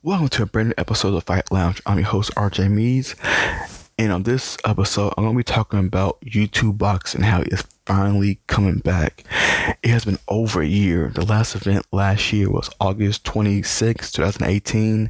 Welcome to a brand new episode of Fight Lounge. I'm your host, RJ Meads. And on this episode, I'm going to be talking about YouTube boxing, how it's finally coming back. It has been over a year. The last event last year was August 26, 2018.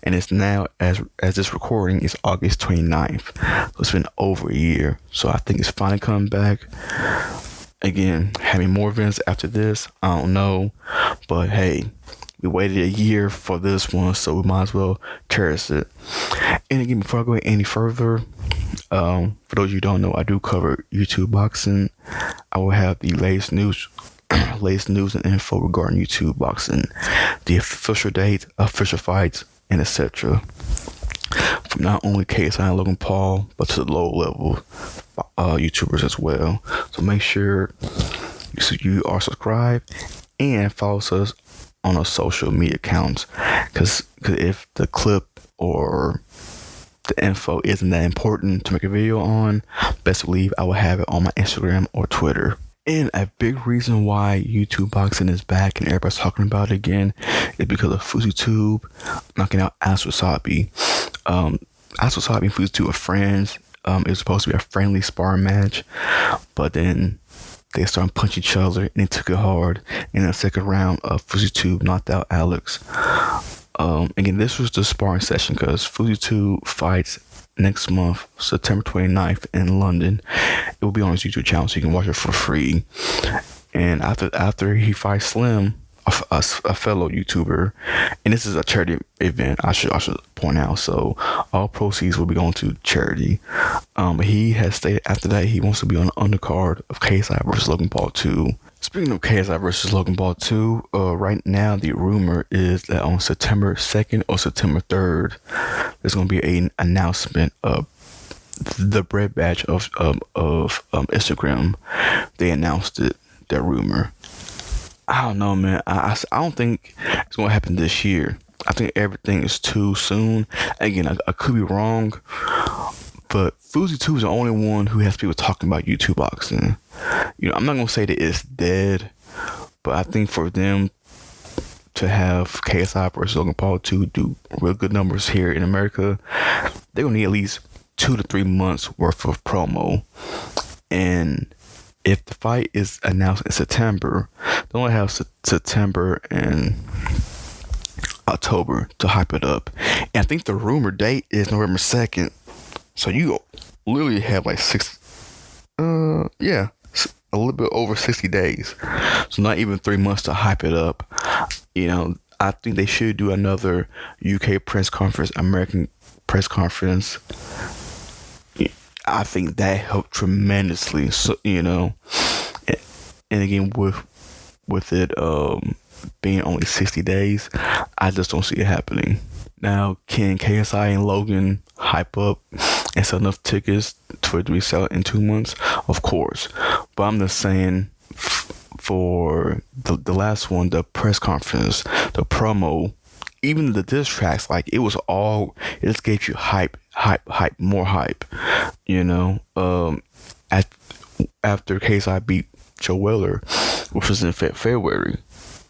And it's now, as this recording, is August 29th. So it's been over a year. So I think it's finally coming back. Again, having more events after this, I don't know. But hey, we waited a year for this one, so we might as well cherish it. And again, before I go any further, for those of you who don't know, I do cover YouTube boxing. I will have the latest news and info regarding YouTube boxing, the official date, official fights, and etc. From not only KSI and Logan Paul, but to the low level YouTubers as well. So make sure you are subscribed and follow us on our social media accounts, because if the clip or the info isn't that important to make a video on, best believe I will have it on my Instagram or Twitter. And a big reason why YouTube boxing is back and everybody's talking about it again is because of FujiTube knocking out Aswasabi. Aswasabi and FujiTube are friends. It was supposed to be a friendly sparring match, but then they started punching each other and they took it hard. In the second round, FujiTube knocked out Alex. Again, this was the sparring session because FujiTube fights next month, September 29th in London. It will be on his YouTube channel, so you can watch it for free. And after he fights Slim, a fellow YouTuber, and this is a charity event, I should point out, so all proceeds will be going to charity. He has stated after that he wants to be on the undercard of KSI Vs Logan Paul 2. Speaking of KSI Vs Logan Paul 2, right now the rumor is that on September 2nd or September 3rd, there's going to be an announcement of the bread batch of Instagram. They announced it, that rumor. I don't know, man. I don't think it's going to happen this year. I think everything is too soon. Again, I could be wrong, but FujiTube is the only one who has people talking about YouTube boxing. You know, I'm not going to say that it's dead, but I think for them to have KSI versus Logan Paul 2 do real good numbers here in America, they're going to need at least 2 to 3 months worth of promo. And if the fight is announced in September, they only have September and October to hype it up. And I think the rumor date is November 2nd. So you literally have like a little bit over 60 days. So not even 3 months to hype it up. You know, I think they should do another UK press conference, American press conference. I think that helped tremendously. So, you know, and again, with it being only 60 days, I just don't see it happening. Now, can KSI and Logan hype up and sell enough tickets for it to be sold in 2 months? Of course. But I'm just saying, for the last one, the press conference, the promo, even the diss tracks, like it just gave you hype, more hype, you know. After KSI beat Joe Weller, which was in February,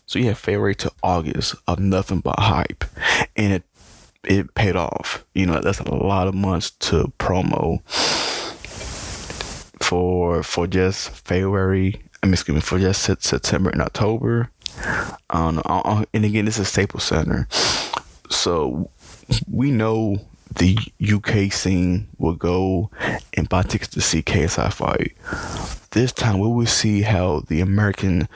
so you had February to August of nothing but hype, and it paid off. You know, that's a lot of months to promo for just February. For just September and October. I don't know. And again, this is Staples Center, so we know the UK scene will go and buy tickets to see KSI fight. This time, we will see how the American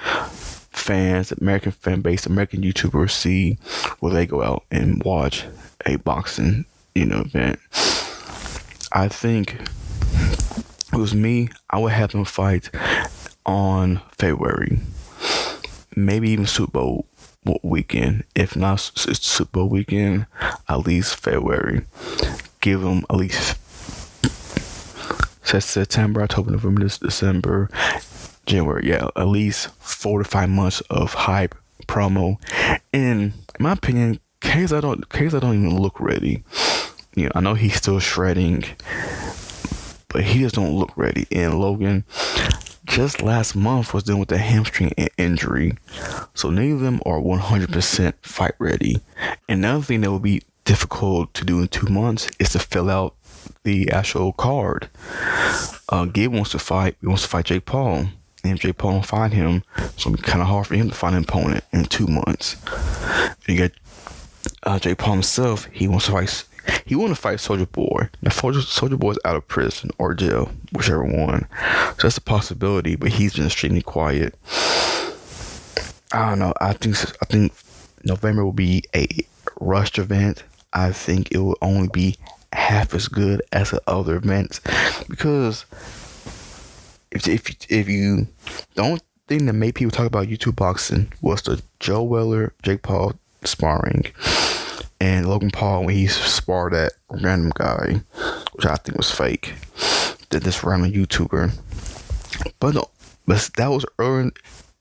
fans, American fan base, American YouTubers see will they go out and watch a boxing, event. I think if it was me, I would have them fight on February, maybe even Super Bowl weekend. If not Super Bowl weekend, at least February. Give them at least September, October, November, December, January. Yeah, at least 4 to 5 months of hype, promo. And in my opinion, KSI don't even look ready. You know, I know he's still shredding, but he just don't look ready. And Logan, just last month was dealing with a hamstring injury. So neither of them are 100% fight ready. Another thing that will be difficult to do in 2 months is to fill out the actual card. Gabe wants to fight. He wants to fight Jake Paul. And if Jake Paul don't find him, it's going to be kind of hard for him to find an opponent in 2 months. And you got Jake Paul himself. He wants to fight Soulja Boy. Now, Soulja Boy's out of prison or jail, whichever one. So that's a possibility, but he's been extremely quiet. I don't know. I think November will be a rushed event. I think it will only be half as good as the other events, because if you don't think that made people talk about YouTube boxing was the Joe Weller Jake Paul sparring and Logan Paul when he sparred that random guy, which I think was fake, that this random YouTuber. But no, but that was early.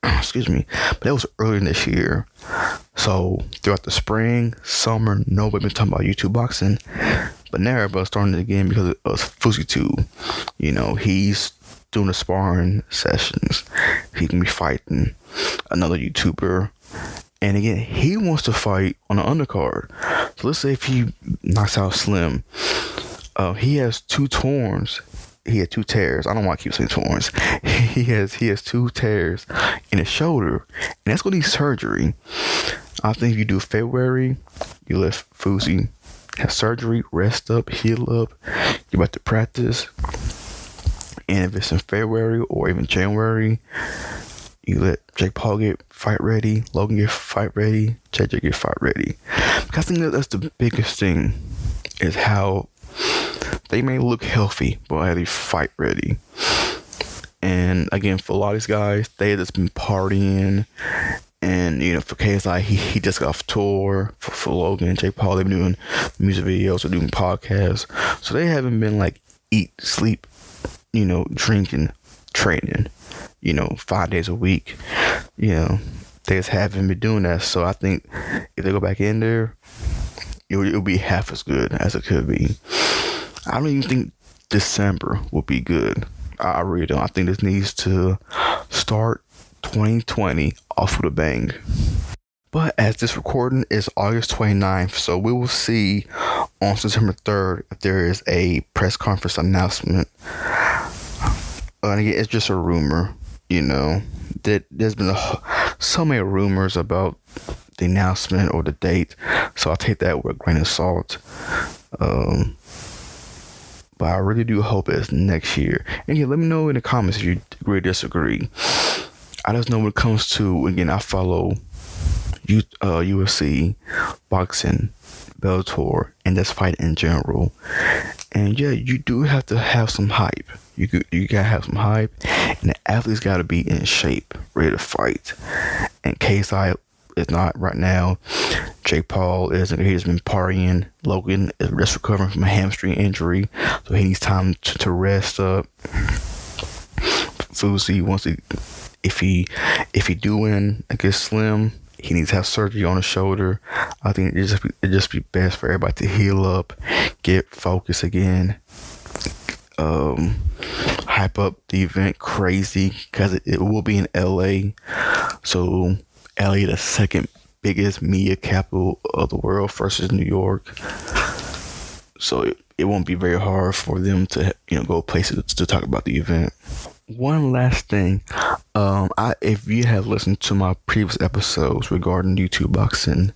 Excuse me, but that was earlier this year. So throughout the spring, summer, nobody been talking about YouTube boxing, but now everybody's starting it again because of Fusi 2. You know, he's doing the sparring sessions. He can be fighting another YouTuber, and again, he wants to fight on the undercard. So let's say if he knocks out Slim, he has 2 torns. He had 2 tears. I don't want to keep saying torns. He has 2 tears in his shoulder, and that's going to need surgery. I think if you do February, you let Fusi have surgery, rest up, heal up, you're about to practice. And if it's in February or even January, you let Jake Paul get fight ready, Logan get fight ready, JJ get fight ready. Because I think that's the biggest thing, is how they may look healthy, but are they fight ready? And again, for a lot of these guys, they just been partying. And, you know, for KSI, he just got off tour. For Logan and Jake Paul, they've been doing music videos or doing podcasts. So they haven't been like eat, sleep, you know, drinking, training, you know, 5 days a week. You know, they just haven't been doing that. So I think if they go back in there, it'll be half as good as it could be. I don't even think December will be good. I really don't. I think this needs to start 2020 off with a bang. But as this recording is August 29th, so we will see on September 3rd if there is a press conference announcement. And again, it's just a rumor, you know. There's been so many rumors about the announcement or the date, so I'll take that with a grain of salt. But I really do hope it's next year. And yeah, let me know in the comments if you agree or disagree. I just know when it comes to, again, I follow UFC, boxing, Bellator, and that's fighting in general. And yeah, you do have to have some hype. You gotta have some hype, and the athletes gotta be in shape, ready to fight. And KSI is not right now. Jake Paul isn't. He's been partying. Logan is just recovering from a hamstring injury, so he needs time to rest up. Fusi wants to, if he do win against Slim, he needs to have surgery on his shoulder. I think it just be best for everybody to heal up, get focused again, hype up the event crazy, because it will be in LA. So LA, the second biggest media capital of the world, versus New York. So it won't be very hard for them to, you know, go places to talk about the event. One last thing, if you have listened to my previous episodes regarding YouTube boxing,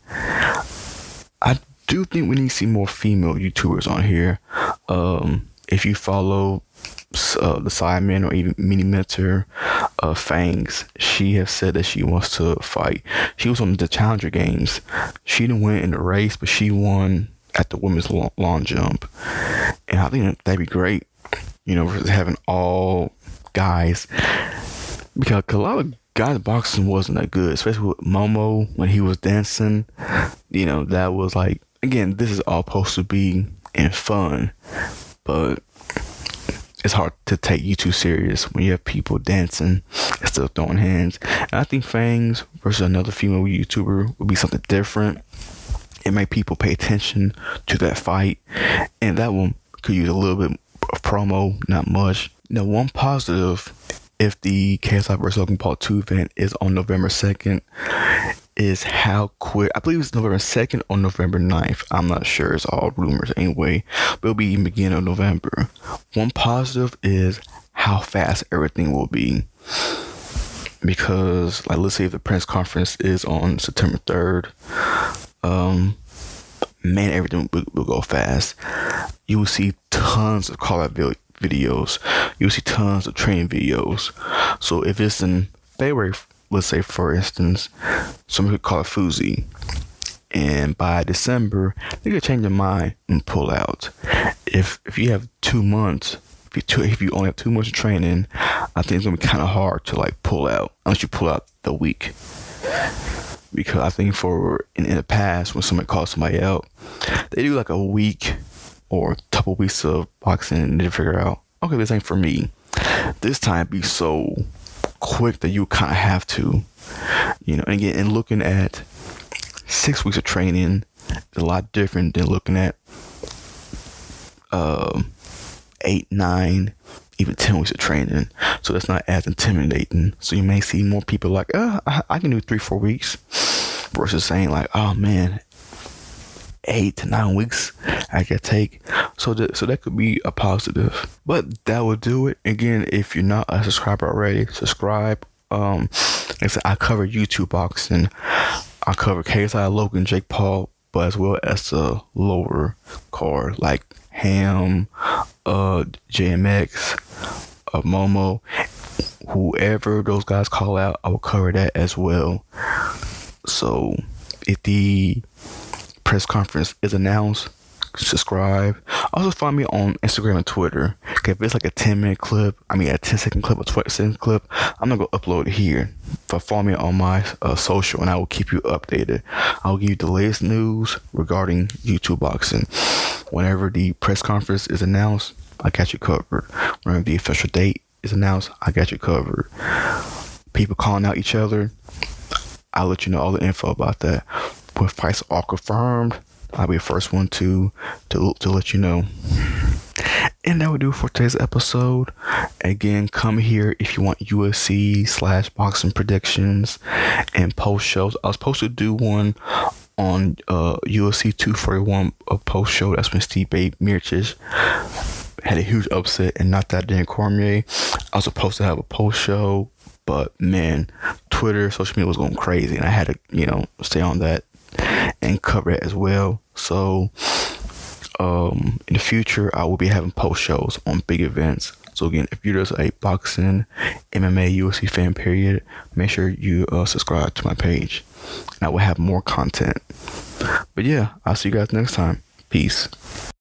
I do think we need to see more female YouTubers on here. If you follow the Sidemen or even Mini Mentor, Fangs, she has said that she wants to fight. She was on the Challenger Games. She didn't win in the race, but she won at the women's long jump. And I think that'd be great, you know, versus having all guys, because a lot of guys boxing wasn't that good, especially with Momo when he was dancing. You know, that was like, again, this is all supposed to be in fun, but it's hard to take you too serious when you have people dancing and still throwing hands. And I think Fangs versus another female YouTuber would be something different. It make people pay attention to that fight, and that one could use a little bit of promo, not much. Now, one positive if the KSI Vs Logan Paul 2 event is on November 2nd, is how quick. I believe it's November 2nd or November 9th. I'm not sure. It's all rumors anyway. But it'll be in the beginning of November. One positive is how fast everything will be. Because, like, let's say if the press conference is on September 3rd, man, everything will go fast. You will see tons of call-out videos. You'll see tons of training videos. So if it's in February, let's say, for instance, somebody could call it Fuzi, and by December they could change their mind and pull out. If you have 2 months, if you only have 2 months of training, I think it's gonna be kind of hard to like pull out unless you pull out the week. Because I think in the past, when somebody calls somebody out, they do like a week or a couple weeks of boxing and they figure out, okay, this ain't for me. This time be so quick that you kind of have to, and again, and looking at 6 weeks of training is a lot different than looking at 8, 9, even 10 weeks of training. So that's not as intimidating. So you may see more people like, I can do 3-4 weeks, versus saying like, oh man, 8 to 9 weeks I could take. So that could be a positive. But that would do it. Again, if you're not a subscriber already, subscribe. Like I said, I cover YouTube boxing. I cover KSI, Logan, Jake Paul, but as well as the lower card like Ham, JMX, Momo, whoever those guys call out, I will cover that as well. So if the press conference is announced, subscribe. Also follow me on Instagram and Twitter. Okay, if it's like a 10-minute clip, a 10-second clip, a 20-second clip, I'm not gonna upload it here. But follow me on my social, and I will keep you updated. I'll give you the latest news regarding YouTube boxing. Whenever the press conference is announced, I got you covered. Whenever the official date is announced, I got you covered. People calling out each other, I'll let you know all the info about that. When fights are all confirmed, I'll be the first one to let you know. And that will do it for today's episode. Again, come here if you want UFC/boxing predictions and post shows. I was supposed to do one on UFC 241, a post show. That's when Stipe Miocic had a huge upset and knocked out Dan Cormier. I was supposed to have a post show, but man, Twitter, social media was going crazy, and I had to, stay on that and cover it as well. So in the future, I will be having post shows on big events. So again, if you're just a boxing, MMA, UFC fan, period, make sure you subscribe to my page, and I will have more content. But yeah, I'll see you guys next time. Peace.